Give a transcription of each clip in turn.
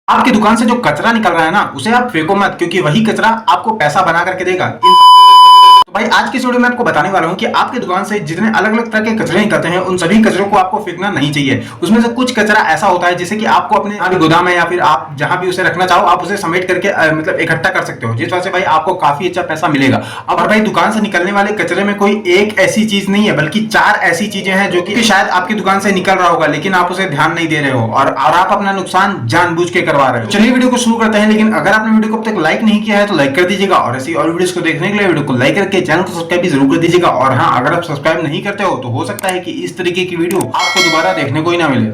आपकी दुकान से जो कचरा निकल रहा है ना, उसे आप फेंको मत, क्योंकि वही कचरा आपको पैसा बना करके देगा। तो भाई आज की वीडियो में आपको बताने वाला हूं कि आपकी दुकान से जितने अलग अलग तरह के कचरे निकलते हैं, उन सभी कचरों को आपको फेंकना नहीं चाहिए। उसमें से कुछ कचरा ऐसा होता है जिसे कि आपको अपने गोदाम है या फिर आप जहां भी उसे रखना चाहो, आप उसे समेट करके मतलब इकट्ठा कर सकते हो, जिस वजह से भाई आपको काफी अच्छा पैसा मिलेगा। अब भाई दुकान से निकलने वाले कचरे में कोई एक ऐसी चीज नहीं है, बल्कि 4 ऐसी चीजें हैं जो कि शायद आपकी दुकान से निकल रहा होगा, लेकिन आप उसे ध्यान नहीं दे रहे हो और आप अपना नुकसान जानबूझ के करवा रहे हो। चलिए वीडियो को शुरू करते हैं, लेकिन अगर आपने वीडियो को अब तक लाइक नहीं किया है तो लाइक कर दीजिएगा, और ऐसी और वीडियोस को देखने के लिए वीडियो को लाइक करके चैनल को सब्सक्राइब भी जरूर कर दीजिएगा। और हाँ, अगर आप सब्सक्राइब नहीं करते हो तो हो सकता है कि इस तरीके की वीडियो आपको दोबारा देखने को ही ना मिले।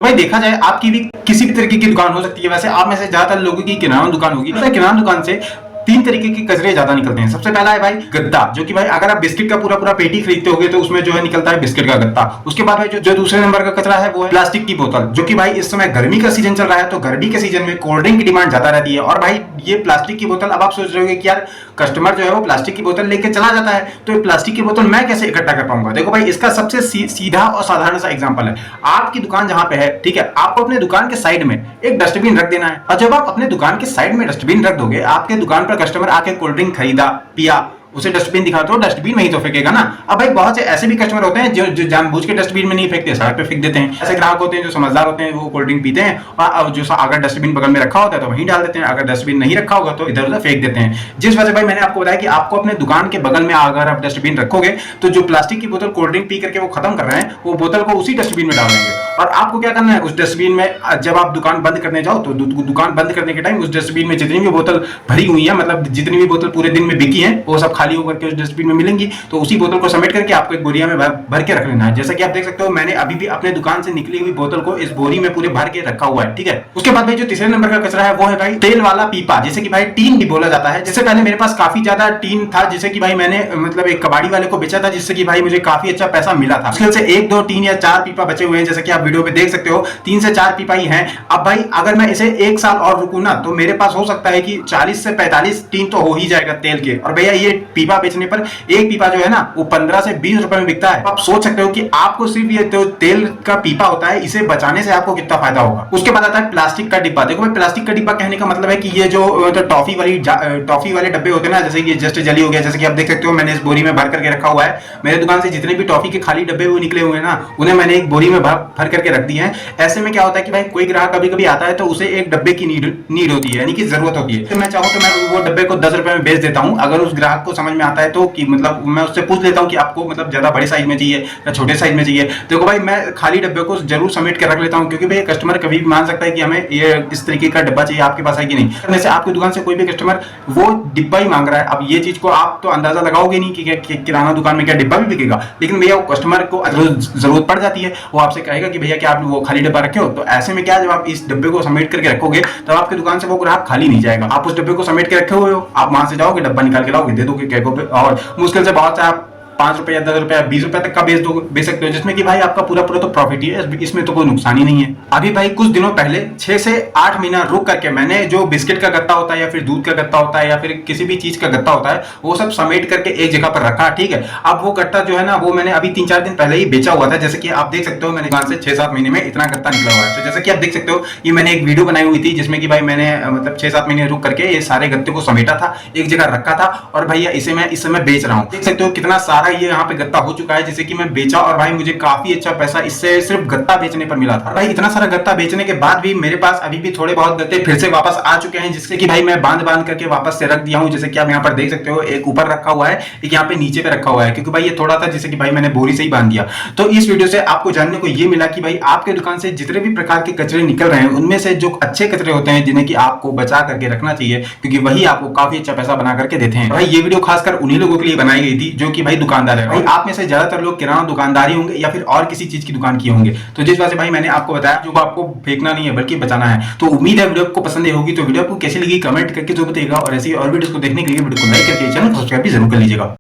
भाई देखा जाए, आपकी भी किसी भी तरीके की दुकान हो सकती है। वैसे आप में से ज्यादातर लोगों की किराना दुकान होगी। किराना दुकान से 3 तरीके के कचरे ज्यादा निकलते हैं। सबसे पहला है भाई गद्दा, जो कि भाई अगर आप बिस्किट का पूरा पेटी खरीदते होगे तो उसमें जो है निकलता है बिस्किट का गद्दा। उसके बाद भाई जो दूसरे नंबर का कचरा है वो है प्लास्टिक की बोतल, जो कि भाई इस समय गर्मी का सीजन चल रहा है, तो गर्मी के सीजन में कोल्ड ड्रिंक की डिमांड ज्यादा रहती है। और भाई ये प्लास्टिक की बोतल, अब आप सोच रहे होगे कि यार कस्टमर जो है वो प्लास्टिक की बोतल लेके चला जाता है, तो ये प्लास्टिक की बोतल मैं कैसे इकट्ठा कर पाऊंगा। देखो भाई, इसका सबसे सीधा और साधारण सा एग्जांपल है, आपकी दुकान जहां पे है, ठीक है, आपको अपने दुकान के साइड में एक डस्टबिन रख देना है। और जब आप अपने दुकान के साइड में डस्टबिन रख दोगे, आपके दुकान पर कस्टमर आके कोल्ड ड्रिंक खरीदा, पिया, उसे डस्टबिन दिखा तो डस्टबिन में ही तो फेंकेगा ना। अब भाई बहुत से ऐसे भी कस्टमर होते हैं जो जानबूझ के डस्टबिन में नहीं फेंकते, सड़क पे फेंक देते हैं। ऐसे ग्राहक होते हैं जो समझदार होते हैं, वो कोल्ड ड्रिंक पीते हैं और जो अगर डस्टबिन बगल में रखा होता है तो वहीं डाल देते हैं, अगर डस्टबिन नहीं रखा होगा तो इधर उधर फेंक देते हैं। जिस वजह से भाई मैंने आपको बताया कि आपको अपने दुकान के बगल में अगर आप डस्टबिन रखोगे तो जो प्लास्टिक की बोतल कोल्ड ड्रिंक पी करके वो खत्म कर रहे हैं, वो बोतल को उसी डस्टबिन में डाल देंगे। और आपको क्या करना है, उस डस्टबिन में जब आप दुकान बंद करने जाओ तो दुकान बंद करने के टाइम उस डस्टबिन में जितनी भी बोतल भरी हुई है, मतलब जितनी भी बोतल पूरे दिन में बिकी है, वो सब खाली होकर के उस डस्टबिन में मिलेंगी। तो उसी बोतल को समेट करके आपको एक बोरिया में भर के रख लेना है। जैसा कि आप देख सकते हो, मैंने अभी भी अपने दुकान से निकली हुई बोतल को इस बोरी में पूरे भर के रखा हुआ है, ठीक है। उसके बाद भाई जो तीसरे नंबर का कचरा है वो है भाई तेल वाला पीपा, जिसे कि भाई टीन भी बोला जाता है। जिससे पहले मेरे पास काफी ज्यादा टीन था, जिसे कि भाई मैंने मतलब एक कबाड़ी वाले को बेचा था, जिससे कि भाई मुझे काफी अच्छा पैसा मिला था। मुश्किल से 1, 2, 3 या 4 पीपा बचे हुए हैं, जैसे कि आप वीडियो में देख सकते हो 3 से 4 पीपा ही हैं। अब भाई अगर मैं इसे 1 साल और रुकूं ना, तो मेरे पास हो सकता है कि 40 से 45 टीन तो हो ही जाएगा तेल के। और भैया ये पीपा बेचने पर एक पीपा जो है ना, वो 15 से 20 रुपए में बिकता है। आप सोच सकते हो कि आपको सिर्फ ये तेल का पीपा होता है, इसे बचाने से आपको कितना फायदा होगा। उसके बाद आता है प्लास्टिक का डिब्बा। देखो भाई, प्लास्टिक का डिब्बा कहने का मतलब है कि ये जो टॉफी वाले डब्बे होते हैं ना, जैसे कि जस्ट जली हो गया, जैसे कि आप देख सकते हो मैंने इस बोरी में भर करके रखा हुआ है। मेरे दुकान से जितने भी टॉफी के खाली डब्बे वो निकले हुए हैं ना, उन्हें मैंने एक बोरी में भर करके रख दिए हैं। ऐसे में क्या होता है कि भाई कोई ग्राहक कभी कभी आता है तो उसे एक डब्बे की नीड होती है, यानी कि जरूरत होती है। तो मैं चाहूँ तो मैं वो डब्बे को 10 रुपए में बेच देता हूँ। अगर उस ग्राहक को समझ में आता है तो कि मतलब मैं उससे पूछ लेता हूँ कि आपको मतलब ज्यादा बड़े साइज में चाहिए या छोटे साइज में चाहिए। देखो भाई, मैं खाली डब्बे को जरूर समेट के रख लेता हूँ, क्योंकि भाई कस्टमर कभी भी मान सकता है कि हमें ये इस तरीके का डब्बा चाहिए, आपके पास है कि नहीं। जैसे आपकी दुकान से कोई भी कस्टमर वो डिब्बा ही मांग रहा है, अब ये चीज को आप तो अंदाजा लगाओगे नहीं कि किराना दुकान में क्या डिब्बा भी बिकेगा, लेकिन भैया कस्टमर को जरूरत पड़ जाती है, वो आपसे कहेगा कि भैया क्या आप वो खाली डब्बा रखे हो। तो ऐसे में क्या, जब आप इस डब्बे को समेट करके रखोगे तब आपकी दुकान से वो ग्राहक खाली नहीं जाएगा। आप उस डब्बे को समेट के रखे हुए हो, आप वहां से जाओगे, डब्बा निकाल के लाओगे, दे दोगे कैको पे, और मुश्किल से बहुत से आप 5 रुपए या 10 रुपए या 20 रुपए तक का बेच सकते हो, जिसमें कि भाई आपका पूरा तो प्रॉफिट ही है, इसमें तो कोई नुकसान ही नहीं है। अभी भाई कुछ दिनों पहले 6 से 8 महीना रुक करके मैंने जो बिस्किट का गत्ता होता है या फिर दूध का गत्ता होता है या फिर किसी भी चीज का गत्ता होता है, वो सब समेट करके एक जगह पर रखा, ठीक है। अब वो गत्ता जो है ना, वो मैंने अभी 3-4 दिन पहले ही बेचा हुआ था। जैसे कि आप देख सकते हो, मैंने दुकान से 6-7 महीने में इतना गत्ता निकला हुआ है। तो जैसे कि आप देख सकते हो, ये मैंने एक वीडियो बनाई हुई थी जिसमें कि भाई मैंने मतलब 6-7 महीने रुक करके ये सारे गत्ते को समेटा था, एक जगह रखा था, और भैया इसे मैं इस समय बेच रहा हूँ। देख सकते हो कितना सारा ये यहाँ पे गत्ता हो चुका है, जिसे कि मैं बेचा, और भाई मुझे काफी अच्छा पैसा इससे सिर्फ गत्ता बेचने पर मिला था। भाई इतना सारा गत्ता बेचने के बाद भी मेरे पास अभी भी थोड़े बहुत गत्ते फिर से वापस आ चुके हैं, जिससे कि भाई मैं बांध करके वापस से रख दिया हूं। जैसे कि आप यहाँ पर देख सकते हो, एक ऊपर रखा हुआ है, एक यहाँ पे नीचे पे रखा हुआ है, क्योंकि भाई ये थोड़ा था जिसे कि भाई मैंने बोरी से ही बांध दिया। तो इस वीडियो से आपको जानने को ये मिला कि भाई आपके दुकान से जितने भी प्रकार के कचरे निकल रहे हैं, उनमें से जो अच्छे कचरे होते हैं जिन्हें कि आपको बचा करके रखना चाहिए, क्योंकि वही आपको काफी अच्छा पैसा बना करके देते हैं। भाई ये वीडियो खासकर उन्हीं लोगों के लिए बनाई गई थी जो कि भाई दुकानदार है। भाई आप में से ज्यादातर लोग किराना दुकानदारी होंगे या फिर और किसी चीज की दुकान किए होंगे, तो जिस वजह से भाई मैंने आपको बताया जो आपको फेंकना नहीं है बल्कि बचाना है। तो उम्मीद है वीडियो आपको पसंद होगी। तो वीडियो आपको कैसी लगी कमेंट करके जरूर बताइएगा, और ऐसी और वीडियोस को देखने के लिए वीडियो को लाइक करके चैनल को सब्सक्राइब भी जरूर कर लीजिएगा।